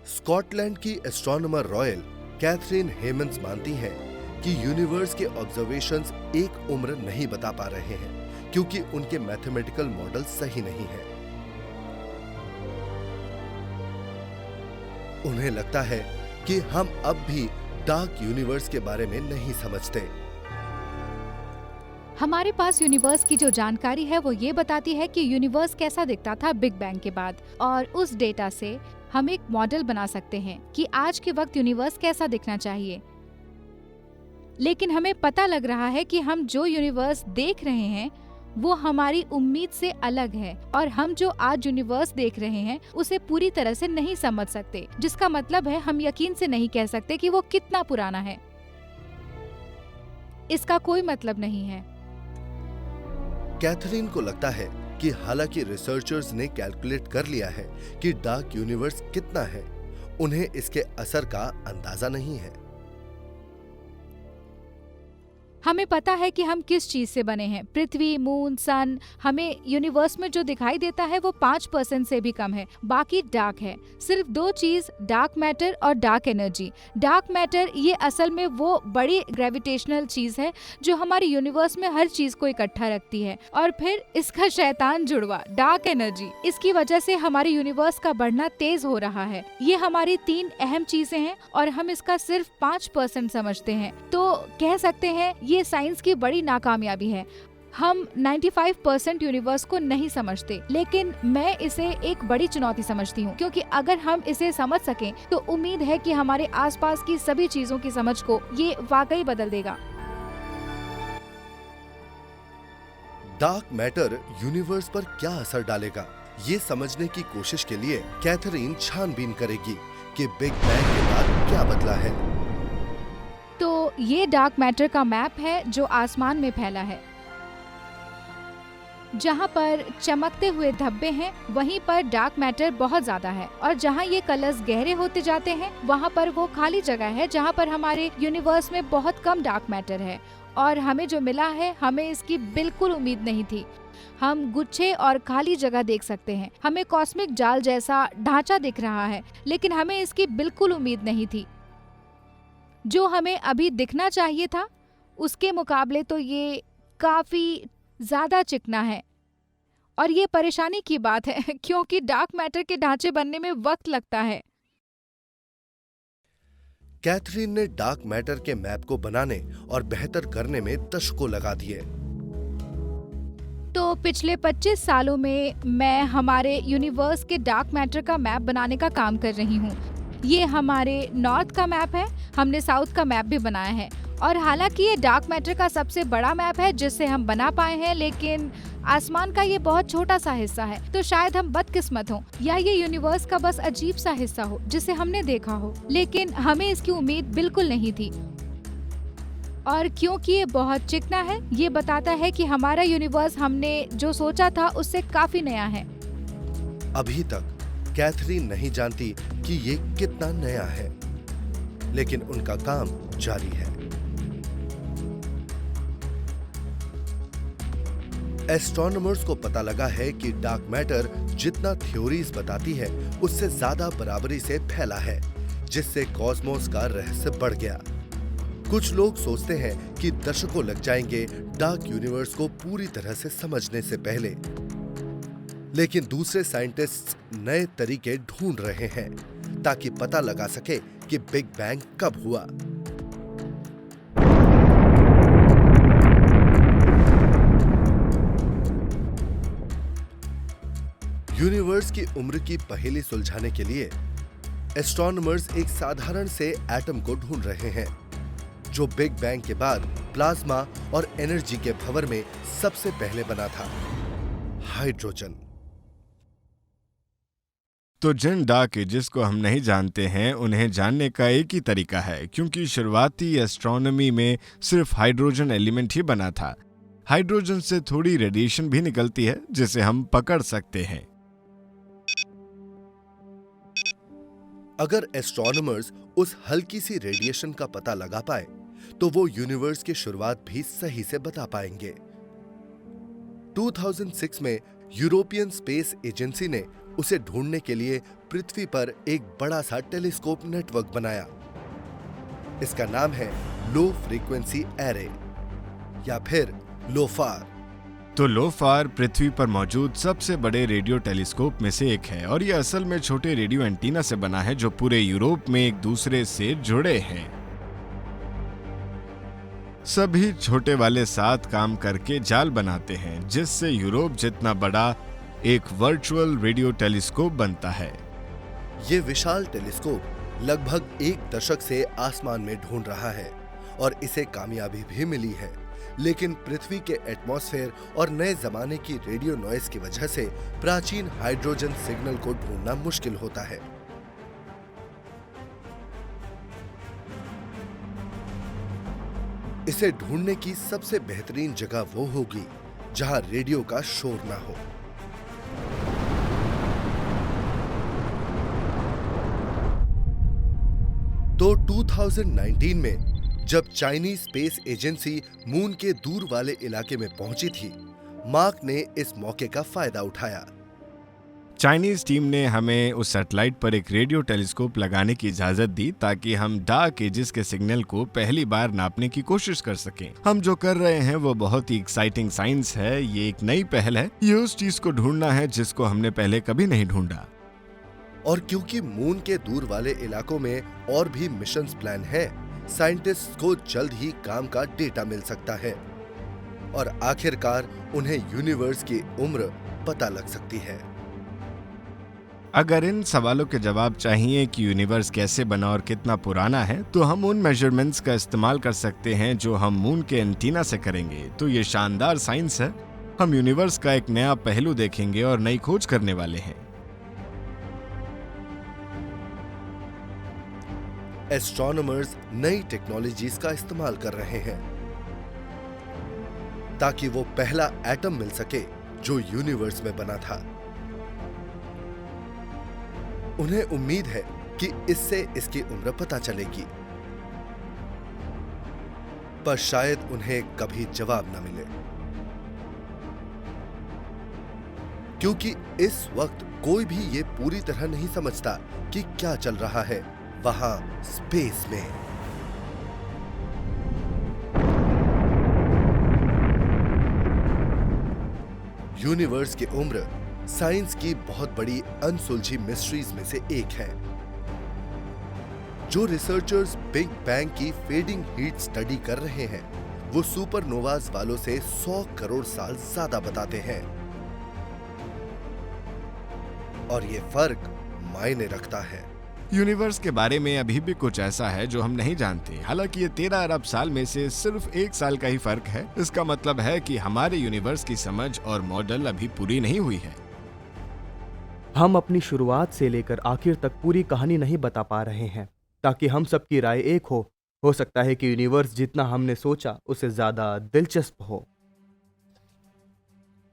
स्कॉटलैंड की एस्ट्रोनॉमर रॉयल कैथरीन हेमंस मानती हैं कि यूनिवर्स के ऑब्जर्वेशंस एक उम्र नहीं बता पा रहे हैं क्योंकि उनके मैथमेटिकल मॉडल सही नहीं है। उन्हें लगता है कि हम अब भी डार्क यूनिवर्स के बारे में नहीं समझते। हमारे पास यूनिवर्स की जो जानकारी है वो ये बताती है कि यूनिवर्स कैसा दिखता था बिग बैंग के बाद, और उस डेटा से हम एक मॉडल बना सकते हैं कि आज के वक्त यूनिवर्स कैसा दिखना चाहिए। लेकिन हमें पता लग रहा है कि हम जो यूनिवर्स देख रहे हैं वो हमारी उम्मीद से अलग है, और हम जो आज यूनिवर्स देख रहे हैं उसे पूरी तरह से नहीं समझ सकते, जिसका मतलब है हम यकीन से नहीं कह सकते कि वो कितना पुराना है। इसका कोई मतलब नहीं है। कैथरीन को लगता है कि हालांकि रिसर्चर्स ने कैलकुलेट कर लिया है कि डार्क यूनिवर्स कितना है, उन्हें इसके असर का अंदाजा नहीं है। हमें पता है कि हम किस चीज से बने हैं। पृथ्वी, मून, सन, हमें यूनिवर्स में जो दिखाई देता है वो 5% से भी कम है, बाकी डार्क है। सिर्फ 2 चीज, डार्क मैटर और डार्क एनर्जी। डार्क मैटर ये असल में वो बड़ी ग्रेविटेशनल चीज है जो हमारे यूनिवर्स में हर चीज को इकट्ठा रखती है, और फिर इसका शैतान जुड़वा डार्क एनर्जी। इसकी वजह से हमारे यूनिवर्स का बढ़ना तेज हो रहा है। ये हमारी 3 अहम चीजें हैं और हम इसका सिर्फ 5% समझते हैं। तो कह सकते हैं ये साइंस की बड़ी नाकामयाबी है। हम 95% यूनिवर्स को नहीं समझते, लेकिन मैं इसे एक बड़ी चुनौती समझती हूँ, क्योंकि अगर हम इसे समझ सकें तो उम्मीद है कि हमारे आसपास की सभी चीजों की समझ को ये वाकई बदल देगा। डार्क मैटर यूनिवर्स पर क्या असर डालेगा, ये समझने की कोशिश के लिए कैथरीन छानबीन करेगी कि बिग बैंग के बाद क्या बदला है। तो ये डार्क मैटर का मैप है जो आसमान में फैला है। जहाँ पर चमकते हुए धब्बे हैं वहीं पर डार्क मैटर बहुत ज्यादा है, और जहाँ ये कलर्स गहरे होते जाते हैं वहाँ पर वो खाली जगह है जहाँ पर हमारे यूनिवर्स में बहुत कम डार्क मैटर है। और हमें जो मिला है हमें इसकी बिल्कुल उम्मीद नहीं थी। हम गुच्छे और खाली जगह देख सकते हैं, हमें कॉस्मिक जाल जैसा ढांचा दिख रहा है, लेकिन हमें इसकी बिल्कुल उम्मीद नहीं थी। जो हमें अभी दिखना चाहिए था उसके मुकाबले तो ये काफी ज्यादा चिकना है, और ये परेशानी की बात है क्योंकि डार्क मैटर के ढांचे बनने में वक्त लगता है। कैथरीन ने डार्क मैटर के मैप को बनाने और बेहतर करने में दशकों लगा दिए। तो पिछले 25 सालों में मैं हमारे यूनिवर्स के डार्क मैटर का मैप बनाने का काम कर रही हूँ। ये हमारे नॉर्थ का मैप है, हमने साउथ का मैप भी बनाया है, और हालांकि ये डार्क मैटर का सबसे बड़ा मैप है जिससे हम बना पाए हैं, लेकिन आसमान का ये बहुत छोटा सा हिस्सा है। तो शायद हम बदकिस्मत हों या ये यूनिवर्स का बस अजीब सा हिस्सा हो जिसे हमने देखा हो, लेकिन हमें इसकी उम्मीद बिल्कुल नहीं थी। और क्योंकि ये बहुत चिकना है, ये बताता है कि हमारा यूनिवर्स हमने जो सोचा था उससे काफी नया है। अभी तक कैथरीन नहीं जानती कि ये कितना नया है, लेकिन उनका काम जारी है। एस्ट्रोनॉमर्स को पता लगा है कि डार्क मैटर जितना थ्योरीज बताती है उससे ज्यादा बराबरी से फैला है, जिससे कॉस्मोस का रहस्य बढ़ गया। कुछ लोग सोचते हैं कि दशकों लग जाएंगे डार्क यूनिवर्स को पूरी तरह से समझने से पहले, लेकिन दूसरे साइंटिस्ट नए तरीके ढूंढ रहे हैं ताकि पता लगा सके कि बिग बैंग कब हुआ। यूनिवर्स की उम्र की पहेली सुलझाने के लिए एस्ट्रोनॉमर्स एक साधारण से एटम को ढूंढ रहे हैं जो बिग बैंग के बाद प्लाज्मा और एनर्जी के भंवर में सबसे पहले बना था, हाइड्रोजन। तो जिन डार्क एजेस को हम नहीं जानते हैं उन्हें जानने का एक ही तरीका है, क्योंकि शुरुआती एस्ट्रोनॉमी में सिर्फ हाइड्रोजन एलिमेंट ही बना था। हाइड्रोजन से थोड़ी रेडिएशन भी निकलती है जिसे हम पकड़ सकते हैं। अगर एस्ट्रोनॉमर्स उस हल्की सी रेडिएशन का पता लगा पाए तो वो यूनिवर्स की शुरुआत भी सही से बता पाएंगे। 2006 में यूरोपियन स्पेस एजेंसी ने उसे ढूंढने के लिए पृथ्वी पर एक बड़ा सा टेलीस्कोप नेटवर्क बनाया। इसका नाम है लो फ्रीक्वेंसी एरे या फिर लोफार। तो लोफार पृथ्वी पर मौजूद सबसे बड़े रेडियो टेलीस्कोप में से एक है और यह असल में छोटे रेडियो एंटीना से बना है जो पूरे यूरोप में एक दूसरे से जुड़े हैं। सभी छोटे वाले साथ काम करके जाल बनाते हैं जिससे यूरोप जितना बड़ा एक वर्चुअल रेडियो टेलीस्कोप बनता है। ये विशाल टेलीस्कोप लगभग एक दशक से आसमान में ढूंढ रहा है और इसे कामयाबी भी मिली है, लेकिन पृथ्वी के एटमॉस्फेयर और नए जमाने की रेडियो नॉइज की वजह से प्राचीन हाइड्रोजन सिग्नल को ढूंढना मुश्किल होता है। इसे ढूंढने की सबसे बेहतरीन जगह वो होगी जहां रेडियो का शोर ना हो। तो 2019 में जब चाइनीज स्पेस एजेंसी मून के दूर वाले इलाके में पहुंची थी, मार्क ने इस मौके का फायदा उठाया। चाइनीज टीम ने हमें उस सैटेलाइट पर एक रेडियो टेलीस्कोप लगाने की इजाजत दी ताकि हम डार्क एजेस के सिग्नल को पहली बार नापने की कोशिश कर सकें। हम जो कर रहे हैं वो बहुत ही एक्साइटिंग साइंस है। ये एक नई पहल है। ये उस चीज को ढूंढना है जिसको हमने पहले कभी नहीं ढूंढा। और क्योंकि मून के दूर वाले इलाकों में और भी मिशंस प्लान है, साइंटिस्ट को जल्द ही काम का डेटा मिल सकता है और आखिरकार उन्हें यूनिवर्स की उम्र पता लग सकती है। अगर इन सवालों के जवाब चाहिए कि यूनिवर्स कैसे बना और कितना पुराना है, तो हम उन मेजरमेंट्स का इस्तेमाल कर सकते हैं जो हम मून के एंटीना से करेंगे। तो ये शानदार साइंस है। हम यूनिवर्स का एक नया पहलू देखेंगे और नई खोज करने वाले हैं। एस्ट्रोनॉमर्स नई टेक्नोलॉजीज का इस्तेमाल कर रहे हैं ताकि वो पहला एटम मिल सके जो यूनिवर्स में बना था। उन्हें उम्मीद है कि इससे इसकी उम्र पता चलेगी, पर शायद उन्हें कभी जवाब न मिले, क्योंकि इस वक्त कोई भी ये पूरी तरह नहीं समझता कि क्या चल रहा है वहां स्पेस में। यूनिवर्स की उम्र साइंस की बहुत बड़ी अनसुलझी मिस्ट्रीज में से एक है। जो रिसर्चर्स बिग बैंग की फेडिंग हीट स्टडी कर रहे हैं, वो सुपरनोवाज वालों से 100 करोड़ साल ज्यादा बताते हैं और ये फर्क मायने रखता है। यूनिवर्स के बारे में अभी भी कुछ ऐसा है जो हम नहीं जानते। हालांकि ये 13 अरब साल में से सिर्फ 1 साल का ही फर्क है। इसका मतलब है कि हमारे यूनिवर्स की समझ और मॉडल अभी पूरी नहीं हुई है। हम अपनी शुरुआत से लेकर आखिर तक पूरी कहानी नहीं बता पा रहे हैं ताकि हम सबकी राय एक हो सकता है कि यूनिवर्स जितना हमने सोचा उससे ज्यादा दिलचस्प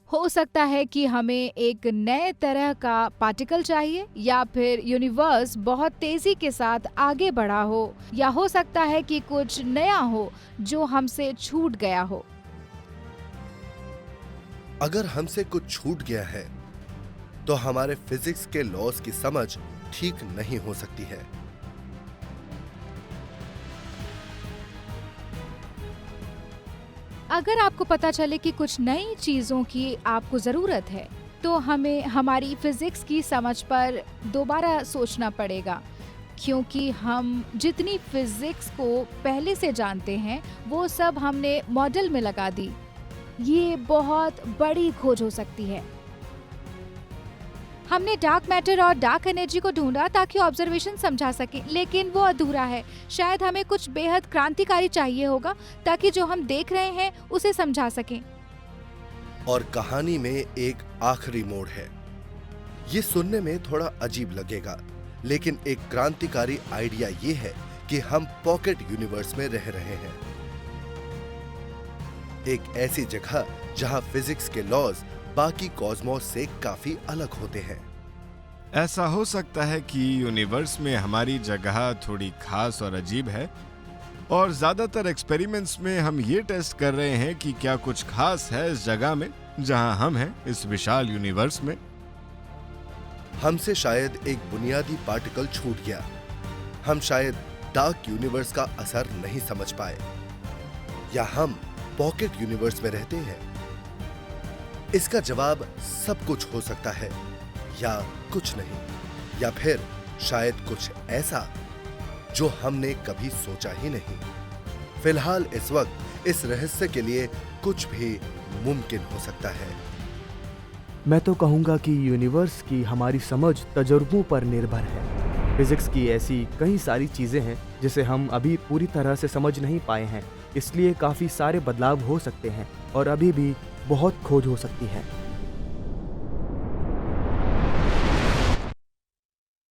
हो सकता है कि हमें एक नए तरह का पार्टिकल चाहिए, या फिर यूनिवर्स बहुत तेजी के साथ आगे बढ़ा हो, या हो सकता है कि कुछ नया हो जो हमसे छूट गया हो। अगर हमसे कुछ छूट गया है तो हमारे फिजिक्स के लॉज की समझ ठीक नहीं हो सकती है। अगर आपको पता चले कि कुछ नई चीज़ों की आपको ज़रूरत है, तो हमें हमारी फिज़िक्स की समझ पर दोबारा सोचना पड़ेगा, क्योंकि हम जितनी फिज़िक्स को पहले से जानते हैं, वो सब हमने मॉडल में लगा दी। ये बहुत बड़ी खोज हो सकती है। हमने डार्क मैटर और डार्क एनर्जी को ढूंढा ताकि ऑब्जर्वेशन समझा सके, लेकिन वो अधूरा है। शायद हमें कुछ बेहद क्रांतिकारी चाहिए होगा ताकि जो हम देख रहे हैं उसे समझा सकें। और कहानी में एक आखिरी मोड़ है। ये सुनने में थोड़ा अजीब लगेगा, लेकिन एक क्रांतिकारी आइडिया ये है कि हम पॉकेट यूनिवर्स में रह रहे हैं। एक ऐसी जगह जहां फिजिक्स के लॉज बाकी कॉस्मोस से काफी अलग होते हैं। ऐसा हो सकता है कि यूनिवर्स में हमारी जगह थोड़ी खास और अजीब है, और ज्यादातर एक्सपेरिमेंट्स में हम ये टेस्ट कर रहे हैं कि क्या कुछ खास है इस जगह में जहां हम हैं, इस विशाल यूनिवर्स में। हमसे शायद एक बुनियादी पार्टिकल छूट गया। हम शायद डार्क यूनिवर्स का असर नहीं समझ पाए, या हम पॉकेट यूनिवर्स में रहते हैं। इसका जवाब सब कुछ हो सकता है, या कुछ नहीं, या फिर शायद कुछ ऐसा जो हमने कभी सोचा ही नहीं। फिलहाल इस वक्त इस रहस्य के लिए कुछ भी मुमकिन हो सकता है। मैं तो कहूँगा कि यूनिवर्स की हमारी समझ तजुर्बों पर निर्भर है। फिजिक्स की ऐसी कई सारी चीज़ें हैं जिसे हम अभी पूरी तरह से समझ नहीं पाए हैं, इसलिए काफ़ी सारे बदलाव हो सकते हैं और अभी भी बहुत खोज हो सकती है।